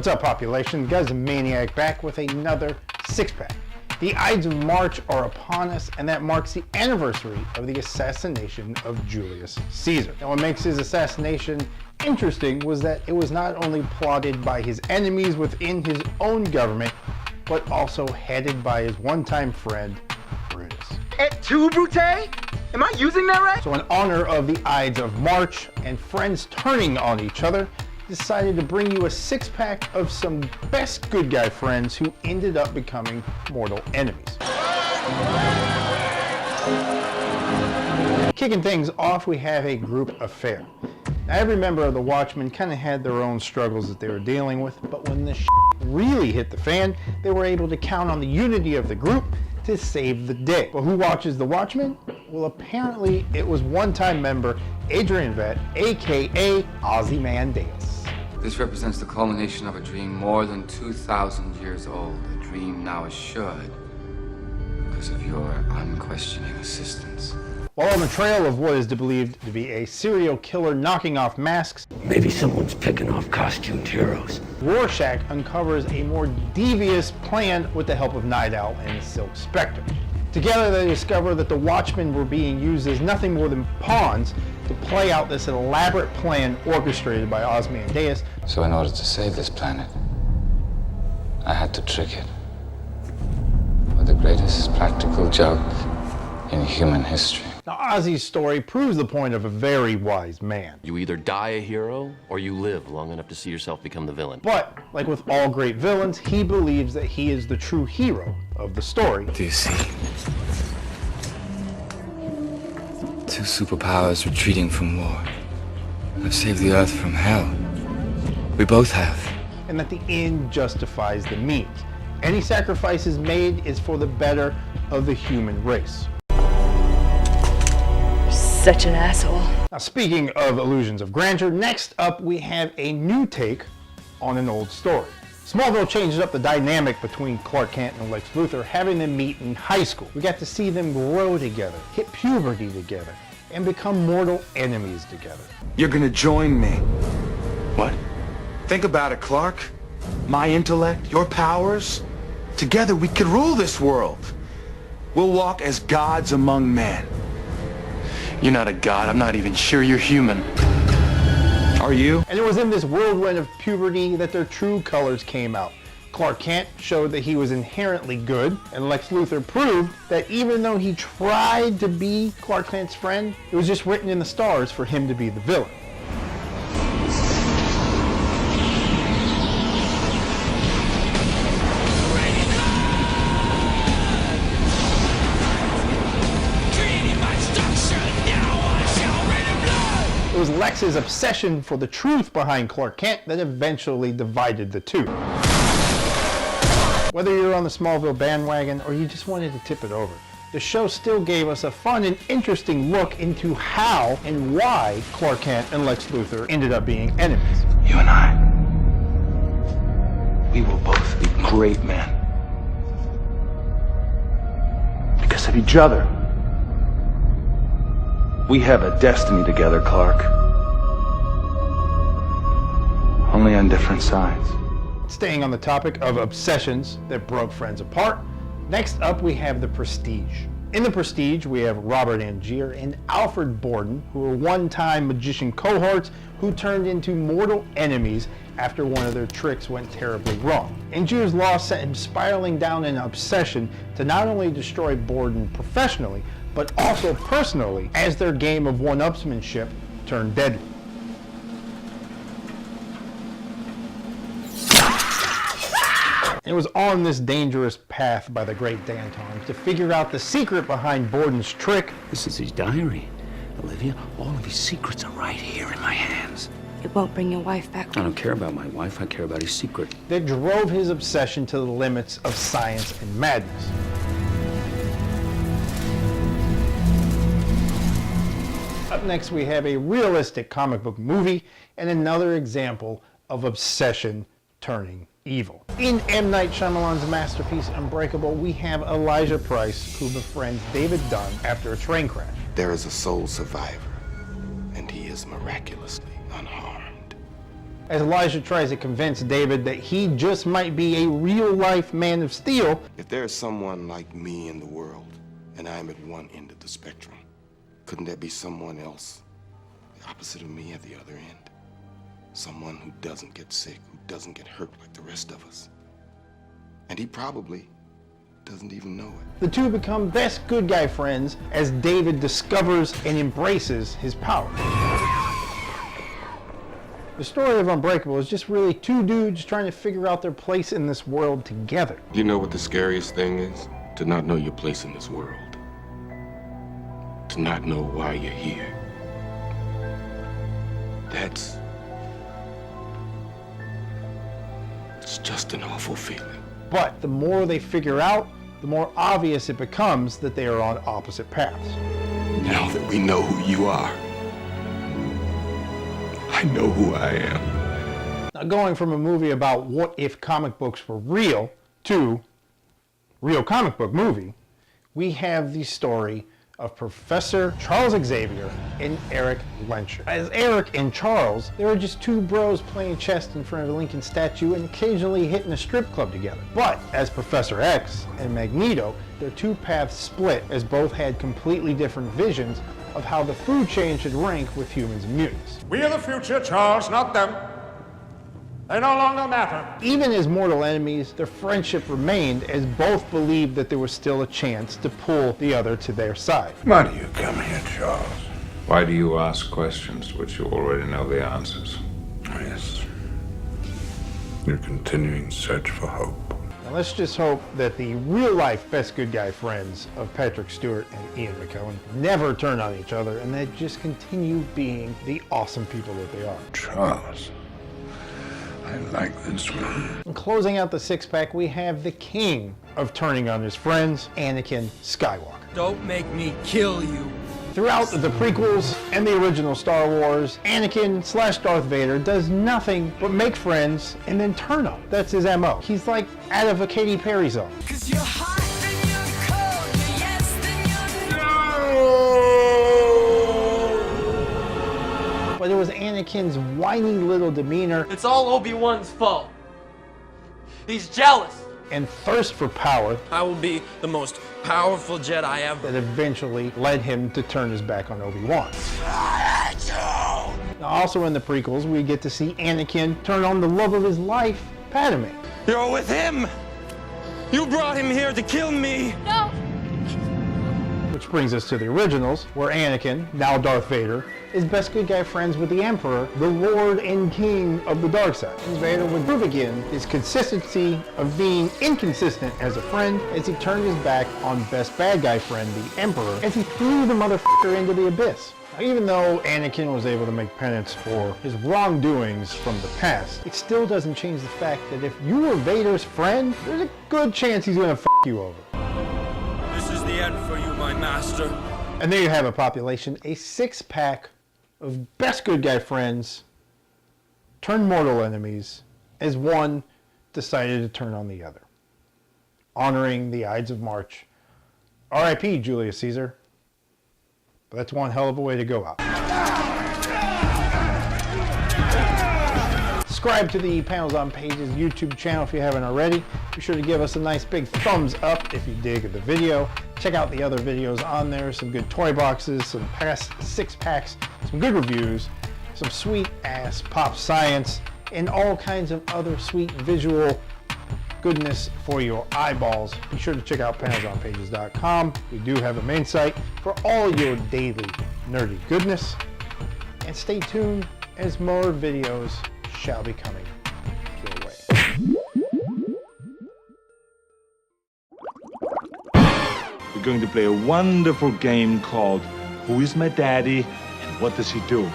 What's up, population? Guzmaniac back with another six-pack. The Ides of March are upon us, and that marks the anniversary of the assassination of Julius Caesar. Now, what makes his assassination interesting was that it was not only plotted by his enemies within his own government, but also headed by his one-time friend, Brutus. Et tu, Brute? Am I using that right? So in honor of the Ides of March and friends turning on each other, decided to bring you a six-pack of some best good guy friends who ended up becoming mortal enemies. Kicking things off, we have a group affair. Now, every member of the Watchmen kind of had their own struggles that they were dealing with, but when the really hit the fan, they were able to count on the unity of the group to save the day. But who watches the Watchmen? Well, apparently it was one-time member Adrian Vett, aka Ozymandias. This represents the culmination of a dream more than 2,000 years old. A dream now assured because of your unquestioning assistance. While on the trail of what is believed to be a serial killer knocking off masks, maybe someone's picking off costumed heroes, Rorschach uncovers a more devious plan with the help of Night Owl and the Silk Spectre. Together they discover that the Watchmen were being used as nothing more than pawns to play out this elaborate plan orchestrated by Ozymandias. So in order to save this planet, I had to trick it with the greatest practical joke in human history. Now, Ozzy's story proves the point of a very wise man. You either die a hero, or you live long enough to see yourself become the villain. But, like with all great villains, he believes that he is the true hero of the story. Do you see? Two superpowers retreating from war. I've saved the Earth from hell. We both have. And that the end justifies the means. Any sacrifices made is for the better of the human race. Such an asshole. Now, speaking of illusions of grandeur, next up we have a new take on an old story. Smallville changes up the dynamic between Clark Kent and Lex Luthor, having them meet in high school. We got to see them grow together, hit puberty together, and become mortal enemies together. You're gonna join me. what? Think about it, Clark. My intellect, your powers. Together we could rule this world. We'll walk as gods among men. You're not a god. I'm not even sure you're human. Are you? And it was in this whirlwind of puberty that their true colors came out. Clark Kent showed that he was inherently good, and Lex Luthor proved that even though he tried to be Clark Kent's friend, it was just written in the stars for him to be the villain. It was Lex's obsession for the truth behind Clark Kent that eventually divided the two. Whether you're on the Smallville bandwagon or you just wanted to tip it over, the show still gave us a fun and interesting look into how and why Clark Kent and Lex Luthor ended up being enemies. You and I, we will both be great men. Because of each other. We have a destiny together, Clark. Only on different sides. Staying on the topic of obsessions that broke friends apart, next up we have The Prestige. In The Prestige, we have Robert Angier and Alfred Borden, who were one-time magician cohorts who turned into mortal enemies after one of their tricks went terribly wrong. Angier's loss sent him spiraling down an obsession to not only destroy Borden professionally, but also personally, as their game of one-upsmanship turned deadly. It was on this dangerous path by the great Danton to figure out the secret behind Borden's trick. This is his diary. Olivia, all of his secrets are right here in my hands. It won't bring your wife back. I don't care about my wife, I care about his secret. That drove his obsession to the limits of science and madness. Up next, we have a realistic comic book movie and another example of obsession turning evil. In M. Night Shyamalan's masterpiece Unbreakable, we have Elijah Price, who befriends David Dunn after a train crash. There is a sole survivor, and he is miraculously unharmed. As Elijah tries to convince David that he just might be a real-life Man of Steel, If there is someone like me in the world, and I am at one end of the spectrum, couldn't there be someone else, the opposite of me at the other end? Someone who doesn't get sick, who doesn't get hurt like the rest of us. And he probably doesn't even know it. the two become best good guy friends as David discovers and embraces his power. The story of Unbreakable is just really two dudes trying to figure out their place in this world together. You know what the scariest thing is? To not know your place in this world. To not know why you're here. It's just an awful feeling. But the more they figure out, the more obvious it becomes that they are on opposite paths. Now that we know who you are, I know who I am. Now, going from a movie about what if comic books were real to real comic book movie, we have the story of Professor Charles Xavier and Eric Lencher. As Eric and Charles, they were just two bros playing chess in front of a Lincoln statue and occasionally hitting a strip club together. But as Professor X and Magneto, their two paths split as both had completely different visions of how the food chain should rank with humans and mutants. We are the future, Charles, not them. They no longer matter. Even as mortal enemies, their friendship remained as both believed that there was still a chance to pull the other to their side. Why do you come here, Charles? Why do you ask questions to which you already know the answers? Yes. Your continuing search for hope. Now let's just hope that the real-life best good guy friends of Patrick Stewart and Ian McKellen never turn on each other and they just continue being the awesome people that they are. Charles, I like this one. And closing out the six-pack, we have the king of turning on his friends, Anakin Skywalker. Don't make me kill you. Throughout the prequels and the original Star Wars, Anakin/Darth Vader does nothing but make friends and then turn on. That's his MO. He's like out of a Katy Perry song. 'Cause you're hot and you're cold, you're yes then you're no. But it was Anakin's whiny little demeanor It's all Obi-Wan's fault. He's jealous. and thirst for power I will be the most powerful Jedi ever. that eventually led him to turn his back on Obi-Wan. Now, also in the prequels, we get to see Anakin turn on the love of his life, Padme. You're with him. You brought him here to kill me. No! Which brings us to the originals, where Anakin, now Darth Vader, is best good guy friends with the Emperor, the Lord and King of the dark side. And Vader would prove again his consistency of being inconsistent as a friend as he turned his back on best bad guy friend, the Emperor, as he threw the motherfucker into the abyss. Now, even though Anakin was able to make penance for his wrongdoings from the past, it still doesn't change the fact that if you were Vader's friend, there's a good chance he's gonna f*** you over. This is the end for you, my master. And there you have it, population. A six-pack of best good guy friends turned mortal enemies as one decided to turn on the other. Honoring the Ides of March. R.I.P. Julius Caesar. But that's one hell of a way to go out. Subscribe to the Panels on Pages YouTube channel if you haven't already. Be sure to give us a nice big thumbs up if you dig the video. Check out the other videos on there, some good toy boxes, some past six packs, some good reviews, some sweet ass pop science, and all kinds of other sweet visual goodness for your eyeballs. Be sure to check out PanelsOnPages.com. We do have a main site for all your daily nerdy goodness. And stay tuned as more videos shall be coming your way. We're going to play a wonderful game called Who is My Daddy and What Does He Do?